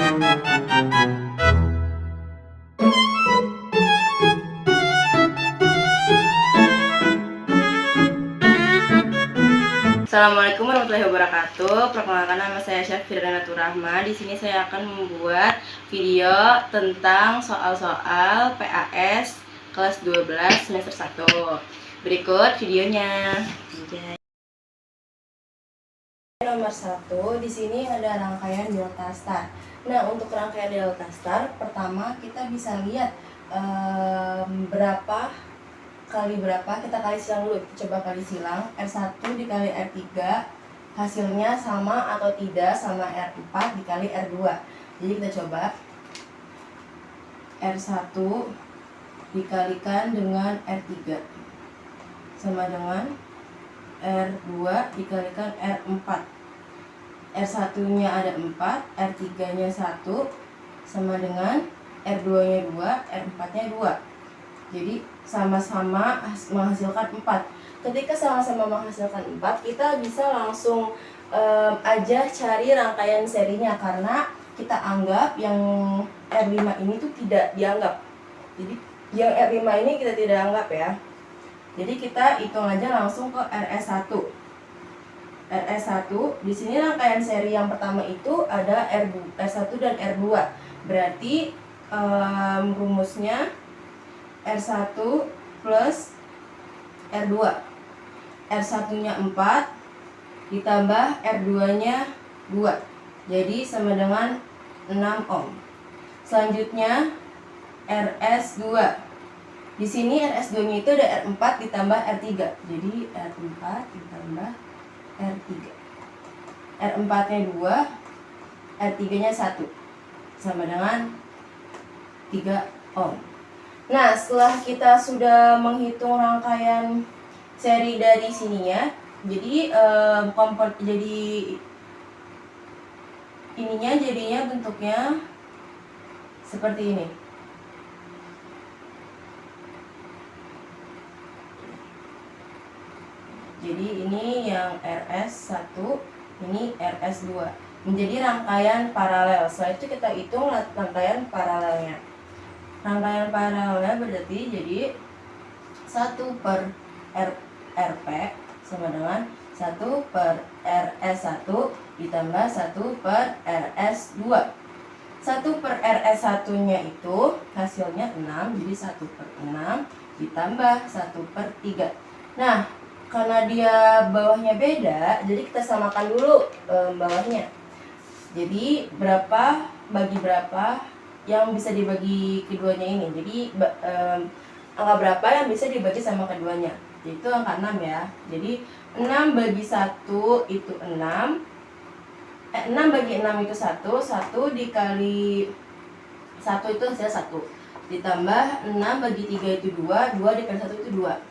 Assalamualaikum warahmatullahi wabarakatuh. Perkenalkan, nama saya Syafira Rahma. Di sini saya akan membuat video tentang soal-soal PAS kelas 12 semester 1. Berikut videonya. Nomor 1, di sini ada rangkaian delta star. Nah, untuk rangkaian delta star, pertama kita bisa lihat berapa kali berapa, kita kali silang dulu. Kita coba kali silang. R1 dikali R3 hasilnya sama atau tidak sama R4 dikali R2. Jadi kita coba R1 dikalikan dengan R3 sama dengan R2 dikalikan R4. R1 nya ada 4, R3 nya 1 sama dengan R2 nya 2, R4 nya 2. Jadi sama-sama menghasilkan 4. Ketika sama-sama menghasilkan 4, kita bisa langsung aja cari rangkaian serinya, karena kita anggap yang R5 ini tuh tidak dianggap. Jadi yang R5 ini kita tidak anggap ya. Jadi kita hitung aja langsung ke RS1. RS1 di sini rangkaian seri yang pertama itu ada R1 dan R2. Berarti rumusnya R1 plus R2. R1 nya 4 ditambah R2 nya 2, jadi sama dengan 6 ohm. Selanjutnya RS2. Di sini RS2 nya itu ada R4 ditambah R3, jadi R4 ditambah R3. R4 nya 2, R3 nya 1 sama dengan 3 ohm. Nah, setelah kita sudah menghitung rangkaian seri dari sininya, jadi jadinya bentuknya seperti ini. Jadi ini yang RS1, ini RS2, menjadi rangkaian paralel. Setelah itu kita hitung rangkaian paralelnya. Rangkaian paralelnya berarti jadi 1 per RP sama dengan 1 per RS1 ditambah 1 per RS2. 1 per RS1 nya itu hasilnya 6, jadi 1 per 6 ditambah 1 per 3. Nah, karena dia bawahnya beda, jadi kita samakan dulu bawahnya. Jadi berapa bagi berapa yang bisa dibagi keduanya ini. Jadi angka berapa yang bisa dibagi sama keduanya. Jadi itu angka 6 ya. Jadi 6 bagi 1 itu 6. 6 bagi 6 itu 1. 1 dikali 1 itu hasilnya 1. Ditambah 6 bagi 3 itu 2. 2 dikali 1 itu 2.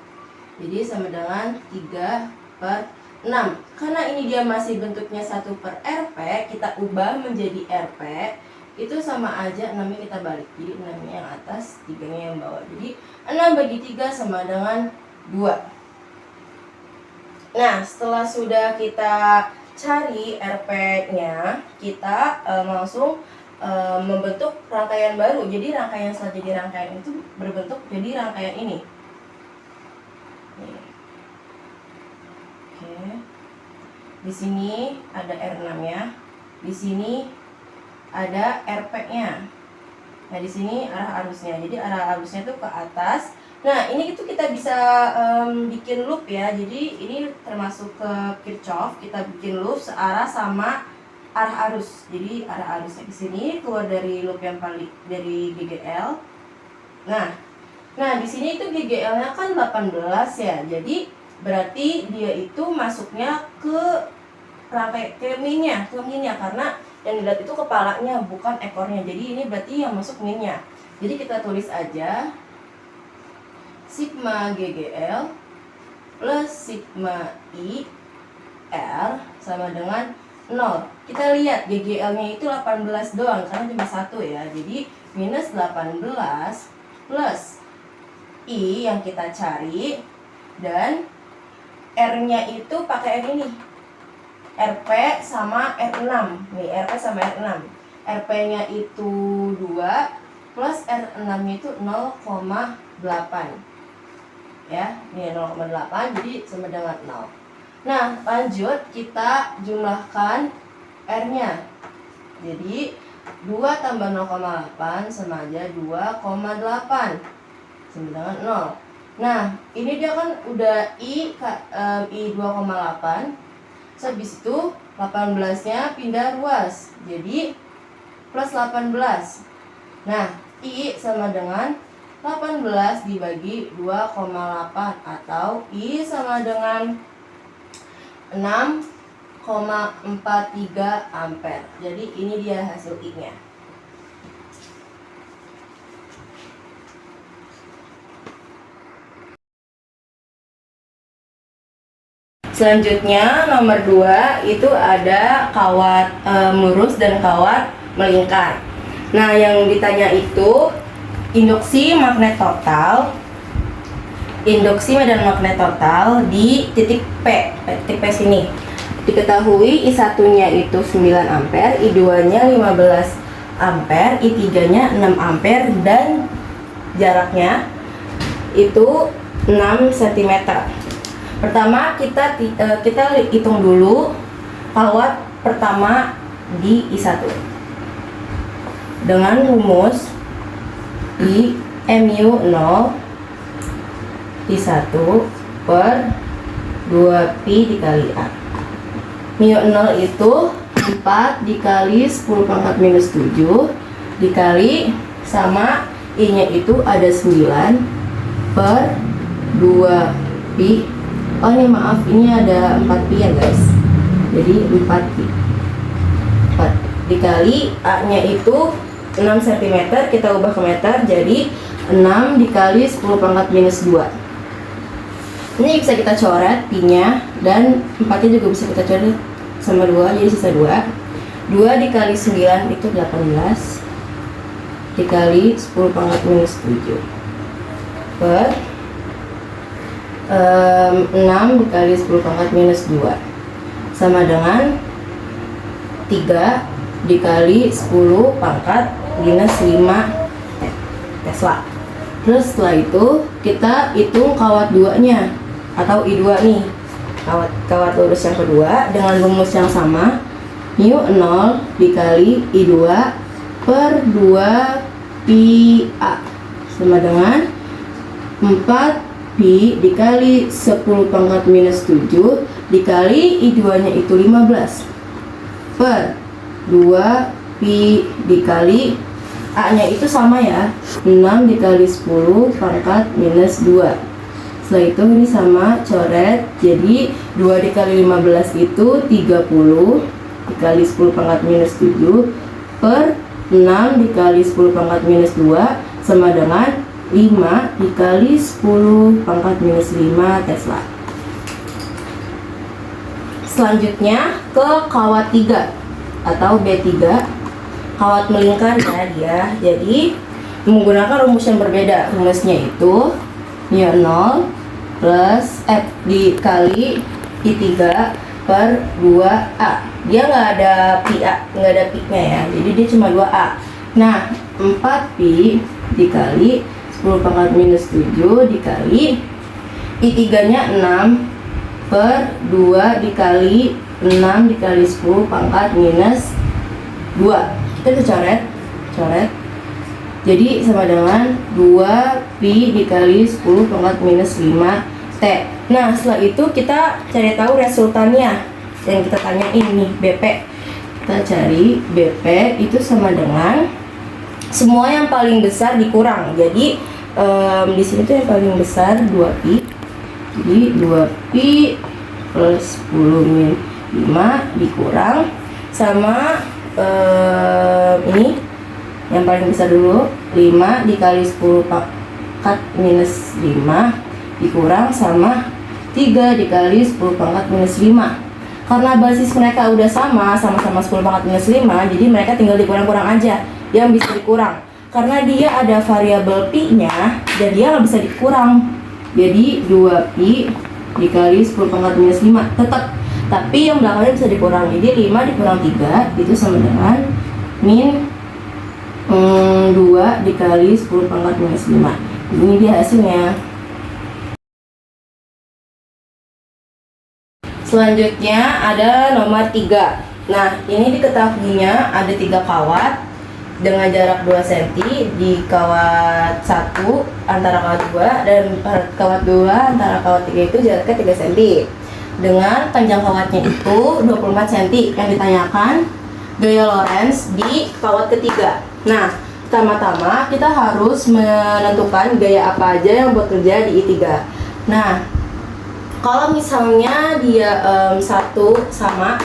Jadi sama dengan 3 per 6. Karena ini dia masih bentuknya 1 per RP, kita ubah menjadi RP. Itu sama aja 6-nya kita balik. Jadi 6-nya yang atas, 3-nya yang bawah. Jadi 6 bagi 3 sama dengan 2. Nah, setelah sudah kita cari RP-nya, kita langsung membentuk rangkaian baru. Jadi rangkaian setelah jadi rangkaian itu berbentuk jadi rangkaian ini. Oke. Di sini ada R6-nya. Di sini ada RP-nya. Nah, di sini arah arusnya. Jadi arah arusnya itu ke atas. Nah, ini itu kita bisa bikin loop ya. Jadi ini termasuk ke Kirchhoff. Kita bikin loop searah sama arah arus. Jadi arah arusnya ke sini keluar dari loop yang paling dari GGL. Nah, di sini itu GGL-nya kan 18 ya. Jadi berarti dia itu masuknya ke rangkai ke minnya karena yang dilihat itu kepalanya bukan ekornya. Jadi ini berarti yang masuk minnya. Jadi kita tulis aja sigma GGL plus sigma IR sama dengan 0. Kita lihat GGL-nya itu 18 doang karena cuma 1 ya. Jadi minus 18 plus I yang kita cari, dan R-nya itu pakai R ini. RP sama R6. Nih, RP sama R6. RP-nya itu 2 plus R6-nya itu 0,8. Ya, ini 0,8 jadi sama dengan 0. Nah, lanjut kita jumlahkan R-nya. Jadi 2 tambah 0,8 sama aja 2,8 sama dengan 0. Nah, ini dia kan udah I 2,8. So, habis itu 18-nya pindah ruas. Jadi plus 18. Nah, I sama dengan 18 dibagi 2,8 atau I sama dengan 6,43 ampere. Jadi ini dia hasil I-nya. Selanjutnya nomor 2 itu ada kawat lurus dan kawat melingkar. Nah, yang ditanya itu induksi magnet total, induksi medan magnet total di titik P, titik P sini. Diketahui I1-nya itu 9 ampere, I2-nya 15 ampere, I3-nya 6 ampere dan jaraknya itu 6 cm. Pertama kita hitung dulu kawat pertama di I1 dengan rumus I mu 0 I1 per 2pi dikali A. Mu 0 itu 4 dikali 10 pangkat minus 7 dikali sama I nya itu ada 9 per 2pi. Oh ini maaf, ini ada 4pi ya guys. Jadi 4pi 4 dikali A nya itu 6 cm, kita ubah ke meter jadi 6 dikali 10 pangkat minus 2. Ini bisa kita coret pi-nya dan 4-nya juga bisa kita coret sama 2, jadi sisa 2. 2 dikali 9 itu 18 dikali 10 pangkat minus 7 per 6 dikali 10 pangkat minus 2 sama dengan 3 dikali 10 pangkat minus 5 Tesla. Terus setelah itu kita hitung kawat 2-nya atau I2 nih, kawat lurus yang kedua dengan rumus yang sama, mu 0 dikali I2 per 2 pi A sama dengan 4 pi dikali 10 pangkat minus 7 dikali I2 nya itu 15 per 2 pi dikali A nya itu sama ya, 6 dikali 10 pangkat minus 2. Setelah itu ini sama, coret, jadi 2 dikali 15 itu 30 dikali 10 pangkat minus 7 per 6 dikali 10 pangkat minus 2 sama dengan 5 dikali 10 pangkat minus 5 Tesla. Selanjutnya ke kawat 3 atau B3, kawat melingkar ya dia. Jadi menggunakan rumus yang berbeda. Rumusnya itu mu 0 plus F dikali I3 per 2A. Dia nggak ada pi A, nggak ada pi-nya ya. Jadi dia cuma 2A. Nah, 4pi dikali 10 pangkat minus 7 dikali I3-nya 6 per 2 dikali 6 dikali 10 pangkat minus 2. Kita bisa coret. Jadi sama dengan 2pi dikali 10 pangkat minus 5T. Nah, setelah itu kita cari tahu resultannya. Yang kita tanyain nih, BP. Kita cari BP itu sama dengan semua yang paling besar dikurang. Jadi di sini tuh yang paling besar 2pi. Jadi 2pi plus 10 min 5 dikurang sama ini yang paling besar dulu 5 dikali 10 pangkat minus 5 dikurang sama 3 dikali 10 pangkat minus 5. Karena basis mereka udah sama-sama 10 pangkat minus 5, jadi mereka tinggal dikurang-kurang aja yang bisa dikurang. Karena dia ada variabel pi-nya dan dia nggak bisa dikurang. Jadi 2pi dikali 10 pangkat minus 5 tetap. Tapi yang belakangnya bisa dikurang. Jadi 5 dikurang 3 itu sama dengan min 2 dikali 10 pangkat minus 5. Ini dia hasilnya. Selanjutnya ada nomor 3. Nah, ini diketahuinya ada 3 kawat dengan jarak 2 cm di kawat 1 antara kawat 2 dan kawat 2 antara kawat 3 itu jaraknya 3 cm. Dengan panjang kawatnya itu 24 cm. Yang ditanyakan gaya Lorentz di kawat ketiga. Nah, pertama-tama kita harus menentukan gaya apa aja yang bekerja di I3. Nah, kalau misalnya dia satu sama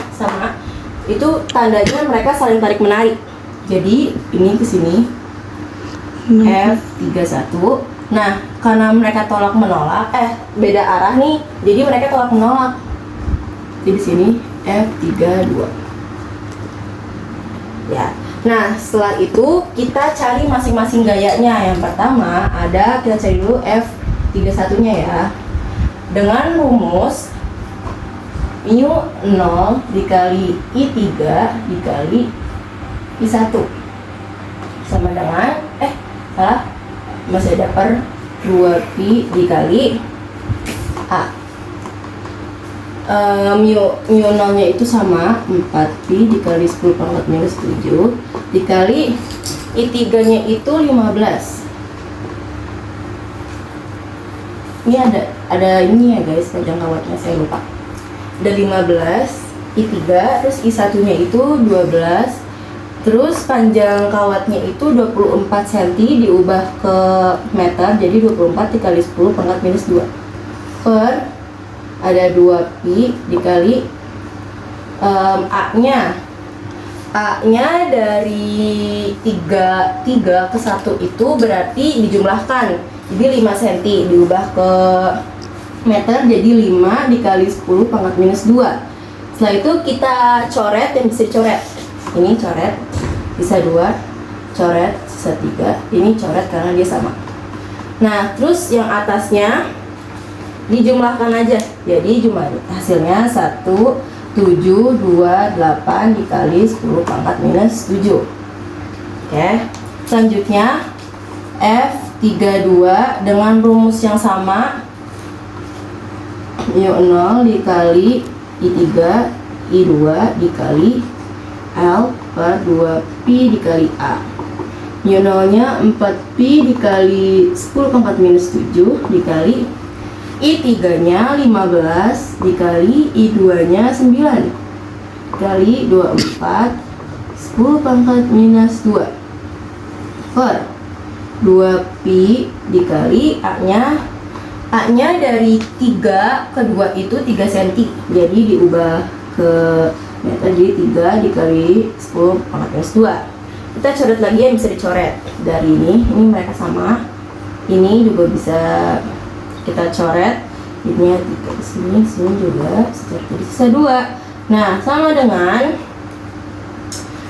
itu tandanya mereka saling tarik menarik. Jadi ini ke sini F31. Nah, karena mereka tolak menolak, beda arah nih, jadi mereka tolak menolak. Jadi sini F32. Ya. Nah, setelah itu kita cari masing-masing gayanya. Yang pertama ada, kita cari dulu F31-nya ya. Dengan rumus mu 0 dikali I3 dikali I1 sama dengan masih ada per 2pi dikali A. Mu 0-nya itu sama 4pi dikali 10 pangkat minus 7 dikali I3-nya itu 15. Ini ada ini ya guys, panjang kawatnya saya lupa. Ada 15 I3, terus I1-nya itu 12. Terus panjang kawatnya itu 24 cm diubah ke meter, jadi 24 dikali 10 pangkat minus 2 per ada 2pi dikali A-nya dari 3 ke 1 itu berarti dijumlahkan. Jadi 5 cm diubah ke meter, jadi 5 dikali 10 pangkat minus 2. Setelah itu kita coret yang bisa dicoret. Ini coret, bisa 2, coret, sisa 3. Ini coret karena dia sama. Nah, terus yang atasnya dijumlahkan aja. Jadi jumlah hasilnya 1728 dikali 10 pangkat minus 7. Oke. Selanjutnya F32 dengan rumus yang sama, mu 0 dikali I3 I2 dikali L per 2pi dikali A. Mu 0-nya 4pi dikali 10 pangkat minus 7 dikali I3-nya 15 dikali I2-nya 9 dikali 24 10 pangkat minus 2 per 2pi dikali A-nya dari 3 ke 2 itu 3 cm, jadi diubah ke meter, jadi 3 dikali 10 pangkat minus 2. Kita coret lagi yang bisa dicoret. Dari ini mereka sama, ini juga bisa kita coret. Ini 3 di sini juga, jadi sisa 2. Nah, sama dengan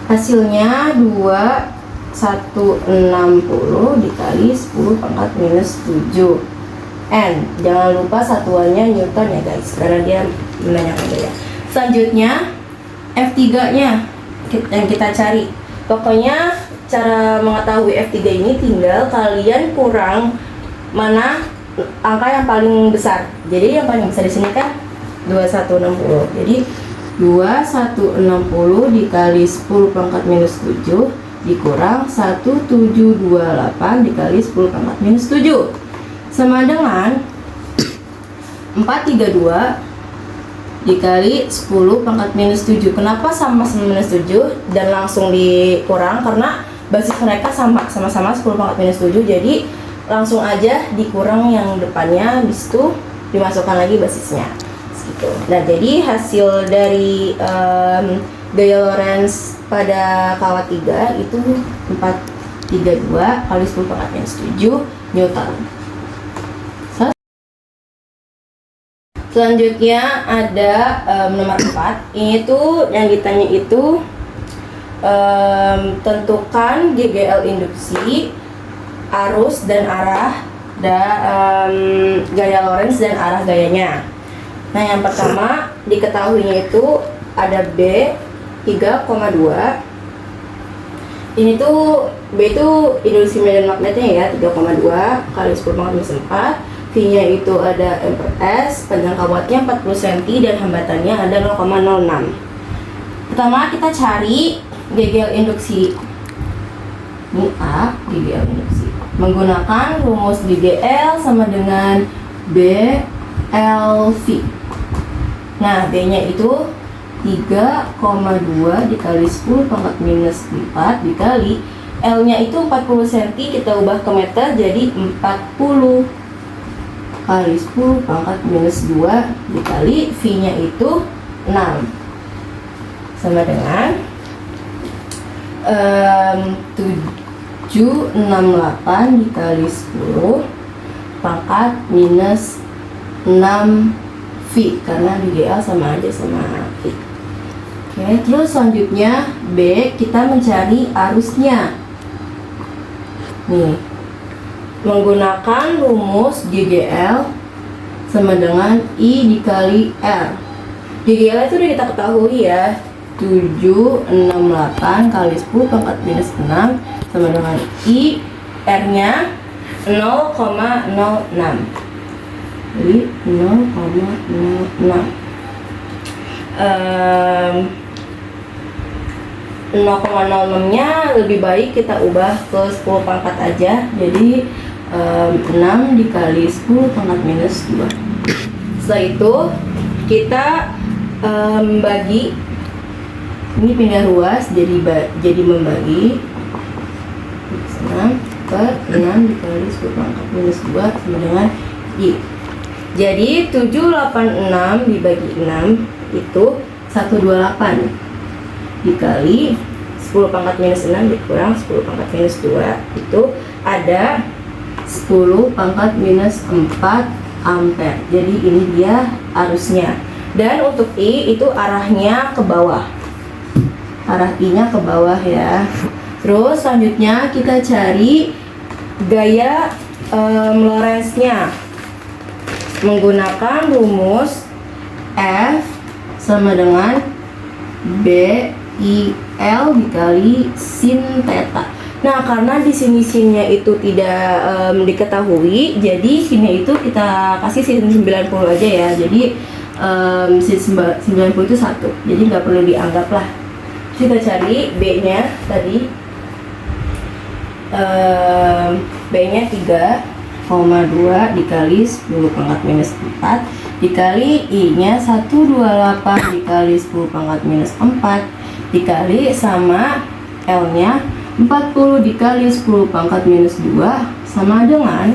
hasilnya 2160 dikali 10 pangkat minus 7 N. Jangan lupa satuannya Newton ya guys, karena dia menanyakan gaya. Selanjutnya F3-nya yang kita cari. Pokoknya cara mengetahui F3 ini tinggal kalian kurang mana angka yang paling besar. Jadi yang paling besar di sini kan 2160. Jadi 2160 dikali 10 pangkat minus 7 dikurang 1728 dikali 10 pangkat minus 7 sama dengan 432 dikali 10 pangkat minus 7. Kenapa sama minus 7 dan langsung dikurang? Karena basis mereka sama-sama 10 pangkat minus 7, jadi langsung aja dikurang yang depannya, habis itu dimasukkan lagi basisnya gitu. Nah, jadi hasil dari gaya Lorentz pada kawat 3 itu 432 kali 10 pangkat minus 7 Newton. Selanjutnya ada nomor 4. Ini tuh yang ditanya itu tentukan GGL induksi, arus dan arah gaya Lorentz dan arah gayanya. Nah, yang pertama diketahuinya itu ada B 3,2 ini tuh B itu induksi medan magnetnya ya, 3,2 kali 10 pangkat minus 4. V-nya itu ada M per S, panjang kawatnya 40 cm dan hambatannya ada 0,06. Pertama kita cari GGL induksi. Ini A, GGL induksi. Menggunakan rumus GGL sama dengan B L V. Nah, B-nya itu 3,2 dikali 10 pangkat minus 4 dikali L-nya itu 40 cm, kita ubah ke meter jadi 40 kali 10 pangkat minus 2 dikali V-nya itu 6 sama dengan 768 dikali 10 pangkat minus 6 V, karena GGL sama aja sama V. Oke, terus selanjutnya B, kita mencari arusnya. Nih, menggunakan rumus GGL sama dengan I dikali R. GGL itu udah kita ketahui ya, 768 kali 10 pangkat minus 6 sama dengan I, R-nya 0,06. Jadi 0,06. 0,06-nya lebih baik kita ubah ke 10 pangkat aja. Jadi 6 dikali 10 pangkat minus 2. Setelah itu kita bagi, ini pindah ruas jadi membagi 6 per 6 dikali 10 pangkat minus 2 sama dengan I. Jadi 786 dibagi 6 itu 128 dikali 10 pangkat minus 6 dikurang 10 pangkat minus 2 itu ada 10 pangkat minus 4 ampere. Jadi ini dia arusnya. Dan untuk I itu arahnya ke bawah. Arah I-nya ke bawah ya. Terus selanjutnya kita cari gaya Lorentz-nya menggunakan rumus F sama dengan B I L dikali sin theta. Nah, karena di sini sinnya itu tidak diketahui, jadi sinnya itu kita kasih sin 90 aja ya. Jadi sin 90 itu 1, jadi nggak perlu dianggap lah. Kita cari B-nya tadi, B-nya 3,2 dikali 10 pangkat minus 4 dikali I-nya 128 dikali 10 pangkat minus 4 dikali sama L-nya 40 dikali 10 pangkat minus 2 sama dengan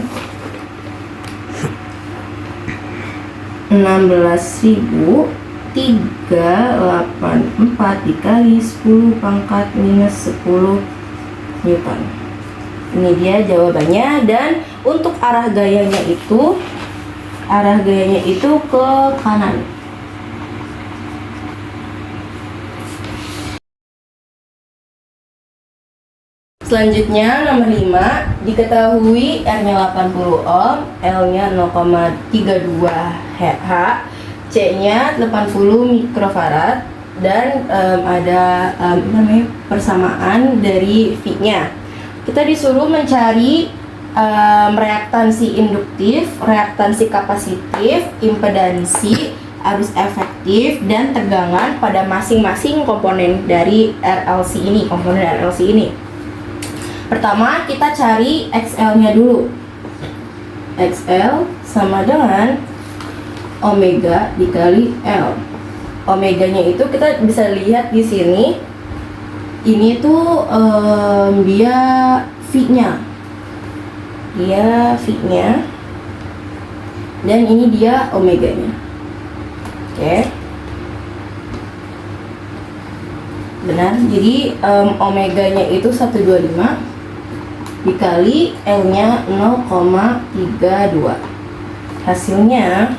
16.384 dikali 10 pangkat minus 10 Newton. Ini dia jawabannya. Dan untuk arah gayanya itu ke kanan. Selanjutnya nomor 5, diketahui R-nya 80 ohm, L-nya 0,32 H, C-nya 80 mikrofarad, dan ada persamaan dari V-nya. Kita disuruh mencari reaktansi induktif, reaktansi kapasitif, impedansi, arus efektif, dan tegangan pada masing-masing komponen dari RLC ini, Pertama kita cari XL-nya dulu. XL sama dengan omega dikali L. Omeganya itu kita bisa lihat di sini. Ini tuh dia V-nya. Dan ini dia omeganya. Oke. Benar. Jadi omeganya itu 125 dikali L-nya 0,32. Hasilnya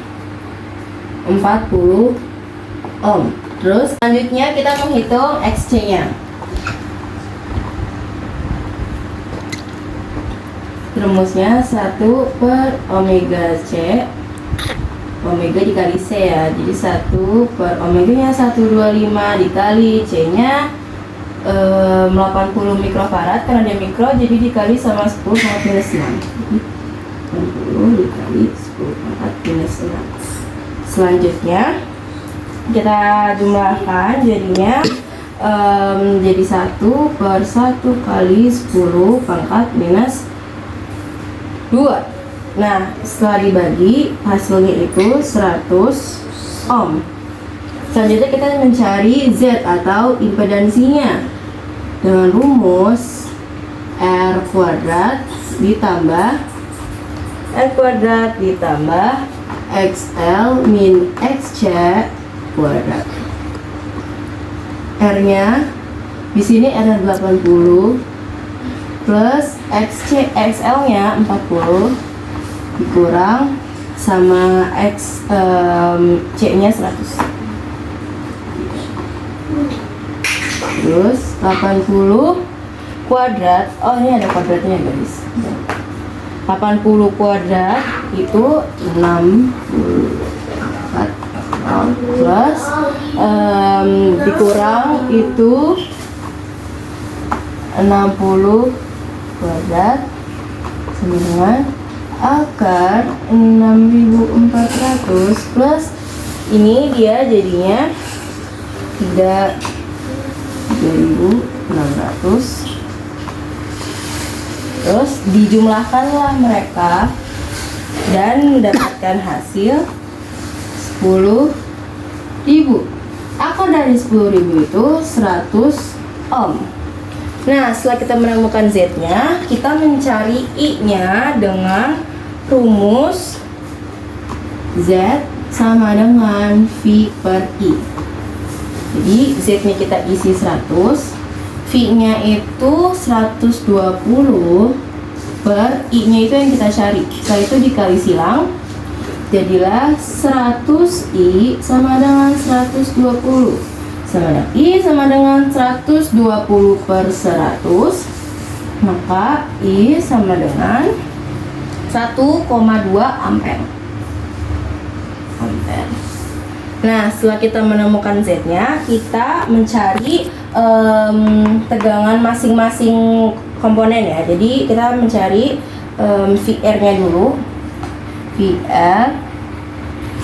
40 ohm. Terus selanjutnya kita menghitung XC-nya. Rumusnya 1 per omega C, omega dikali C ya. Jadi 1 per omeganya 125 dikali C-nya 80 mikrofarad, karena dia mikro jadi dikali sama 10 pangkat minus 6. 80 dikali 10 pangkat minus 6. Selanjutnya kita jumlahkan, jadinya jadi 1 per 1 kali 10 pangkat minus 2. Nah, setelah dibagi hasilnya itu 100 ohm. Selanjutnya kita mencari Z atau impedansinya dengan rumus R kuadrat ditambah XL min XC kuadrat. R-nya di sini R-nya 80 plus XL-nya 40 dikurang sama C-nya 100. Terus 80 kuadrat, oh ini ada kuadratnya guys. 80 kuadrat itu 64 plus dikurang itu 60 kuadrat sama dengan akar 6400 plus ini dia jadinya 3600. Terus dijumlahkanlah mereka dan mendapatkan hasil 10.000. Akar dari 10.000 itu 100 ohm. Nah, setelah kita menemukan Z-nya, kita mencari I-nya dengan rumus Z sama dengan V per I. Jadi Z-nya kita isi 100, V-nya itu 120 per I-nya itu yang kita cari. Setelah itu dikali silang, jadilah 100I sama dengan 120. Sama dengan I sama dengan 120 per 100, maka I sama dengan 1,2 ampere. Nah, setelah kita menemukan Z-nya, kita mencari tegangan masing-masing komponen ya. Jadi kita mencari VR-nya dulu. VR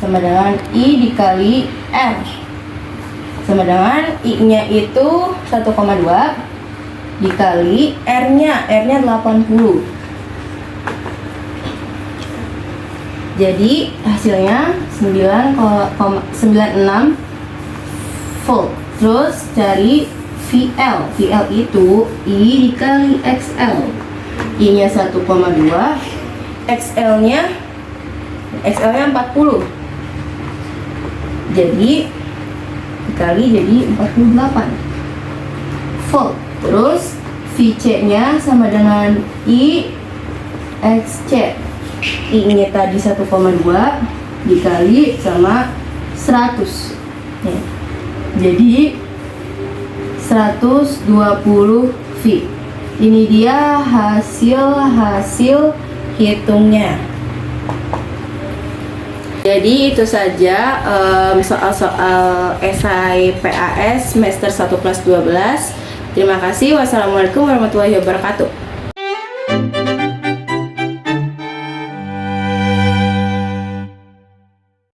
sama dengan I dikali R sama dengan I-nya itu 1,2 dikali R-nya 80. Jadi hasilnya 9,96 volt. Terus cari VL. VL itu I dikali XL. I-nya 1,2, XL-nya 40. Jadi dikali jadi 48 volt. Terus VC-nya sama dengan I XC. I-nya tadi 1,2 dikali sama 100. Ya. Jadi 120 V. Ini dia hasil hitungnya. Jadi itu saja soal-soal esai PAS semester 1 kelas 12. Terima kasih. Wassalamualaikum warahmatullahi wabarakatuh.